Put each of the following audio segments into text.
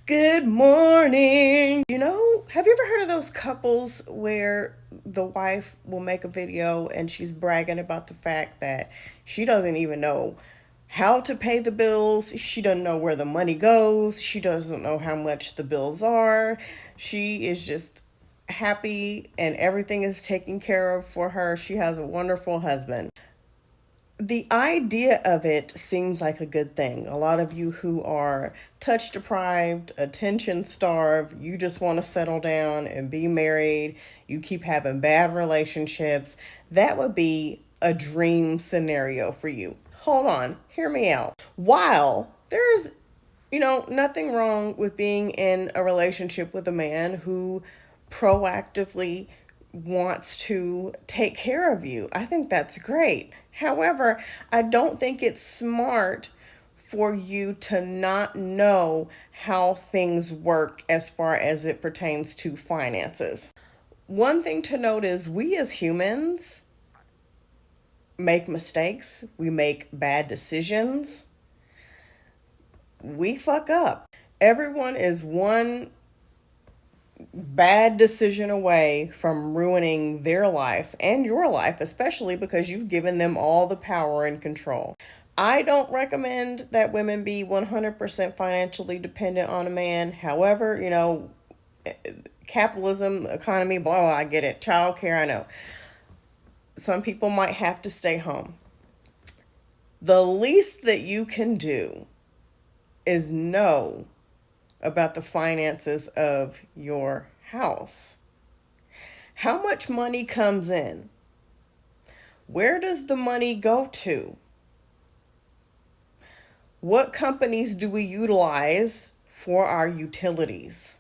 Good morning. Have you ever heard of those couples where the wife will make a video and she's bragging about the fact that she doesn't even know how to pay the bills? She doesn't know where the money goes. She doesn't know how much the bills are. She is just happy and everything is taken care of for her. She has a wonderful husband. The idea of it seems like a good thing. A lot of you who are touch deprived, attention starved, you just want to settle down and be married, you keep having bad relationships, that would be a dream scenario for you. Hold on, hear me out. While there's nothing wrong with being in a relationship with a man who proactively wants to take care of you. I think that's great. However, I don't think it's smart for you to not know how things work as far as it pertains to finances. One thing to note is we as humans make mistakes, we make bad decisions, we fuck up. Everyone is one bad decision away from ruining their life and your life, especially because you've given them all the power and control. I don't recommend that women be 100% financially dependent on a man. However, capitalism, economy, blah, blah, I get it. Childcare, I know. Some people might have to stay home. The least that you can do is know about the finances of your house. How much money comes in? Where does the money go to? What companies do we utilize for our utilities?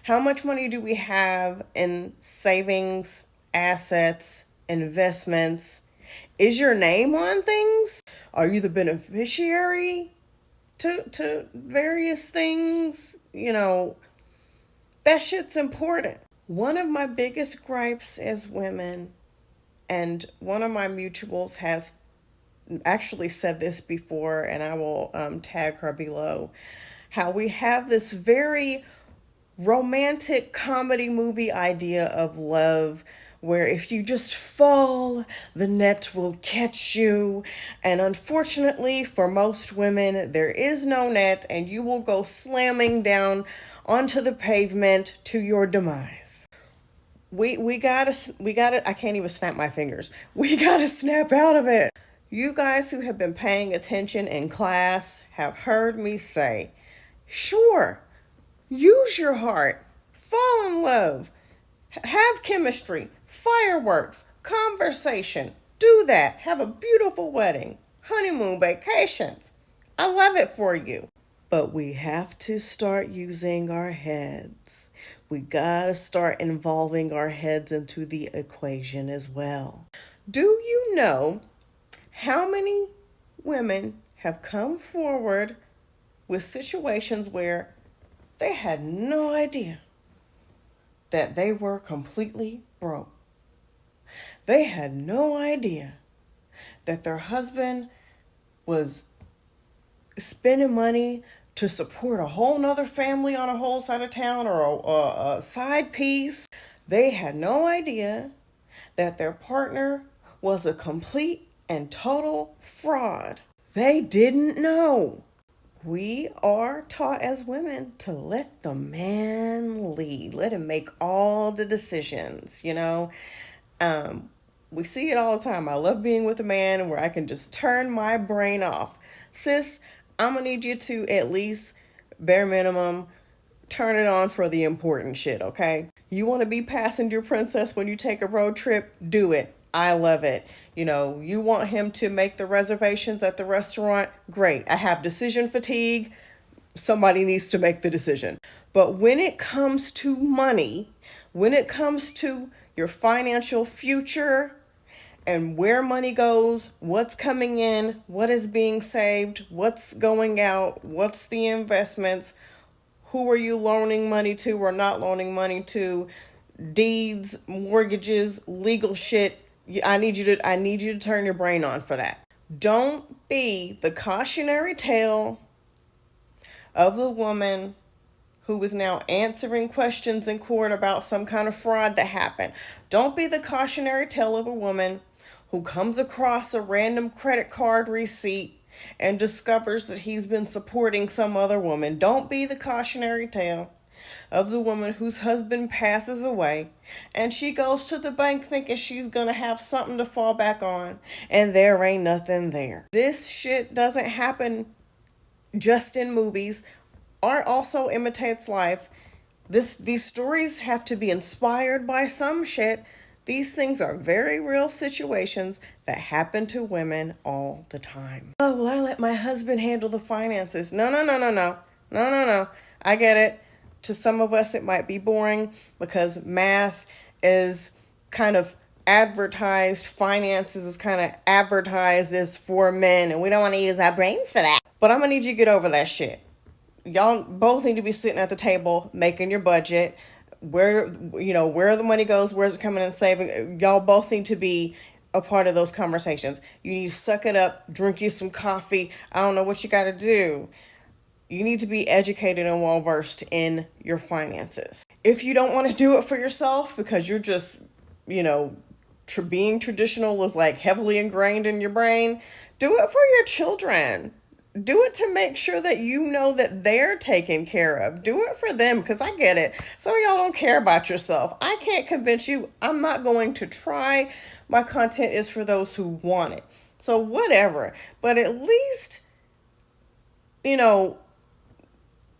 How much money do we have in savings, assets, investments? Is your name on things? Are you the beneficiary to various things? That shit's important. One of my biggest gripes as women, and one of my mutuals has actually said this before, and I will tag her below, how we have this very romantic comedy movie idea of love where if you just fall, the net will catch you. And unfortunately, for most women, there is no net, and you will go slamming down onto the pavement to your demise. We gotta I can't even snap my fingers. We gotta snap out of it. You guys who have been paying attention in class have heard me say, sure, use your heart, fall in love, have chemistry, fireworks, conversation. Do that. Have a beautiful wedding, honeymoon, vacations. I love it for you. But we have to start using our heads. We gotta start involving our heads into the equation as well. Do you know how many women have come forward with situations where they had no idea that they were completely broke? They had no idea that their husband was spending money to support a whole nother family on a whole side of town or a side piece. They had no idea that their partner was a complete and total fraud. They didn't know. We are taught as women to let the man lead, let him make all the decisions, We see it all the time. I love being with a man where I can just turn my brain off. Sis, I'm gonna need you to at least, bare minimum, turn it on for the important shit, okay? You want to be passenger princess when you take a road trip? Do it. I love it. You want him to make the reservations at the restaurant? Great. I have decision fatigue. Somebody needs to make the decision. But when it comes to money, when it comes to your financial future and where money goes, what's coming in, what is being saved, what's going out, what's the investments, who are you loaning money to or not loaning money to, deeds, mortgages, legal shit. I need you to turn your brain on for that. Don't be the cautionary tale of the woman who is now answering questions in court about some kind of fraud that happened. Don't be the cautionary tale of a woman who comes across a random credit card receipt and discovers that he's been supporting some other woman. Don't be the cautionary tale of the woman whose husband passes away and she goes to the bank thinking she's gonna have something to fall back on, and there ain't nothing there. This shit doesn't happen just in movies. Art also imitates life. These stories have to be inspired by some shit. These things are very real situations that happen to women all the time. Oh, well, I let my husband handle the finances. No, no, no, no, no. No, no, no. I get it. To some of us, it might be boring because math is kind of advertised, finances is kind of advertised as for men, and we don't want to use our brains for that. But I'm going to need you to get over that shit. Y'all both need to be sitting at the table making your budget, where the money goes, where's it coming and saving. Y'all both need to be a part of those conversations. You need to suck it up, drink you some coffee. I don't know what you got to do. You need to be educated and well versed in your finances. If you don't want to do it for yourself because you're just, being traditional is like heavily ingrained in your brain, do it for your children. Do it to make sure that you know that they're taken care of. Do it for them, because I get it. Some of y'all don't care about yourself. I can't convince you. I'm not going to try. My content is for those who want it. So whatever. But at least,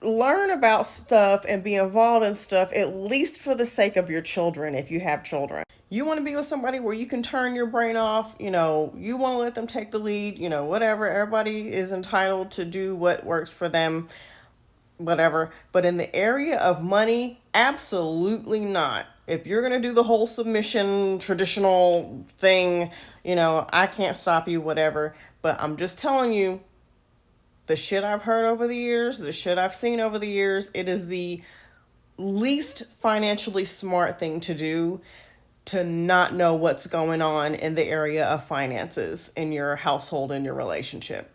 learn about stuff and be involved in stuff, at least for the sake of your children if you have children. You want to be with somebody where you can turn your brain off, you want to let them take the lead, whatever. Everybody is entitled to do what works for them, whatever. But in the area of money, absolutely not. If you're going to do the whole submission traditional thing, I can't stop you, whatever. But I'm just telling you, the shit I've heard over the years, the shit I've seen over the years, it is the least financially smart thing to do to not know what's going on in the area of finances in your household, in your relationship.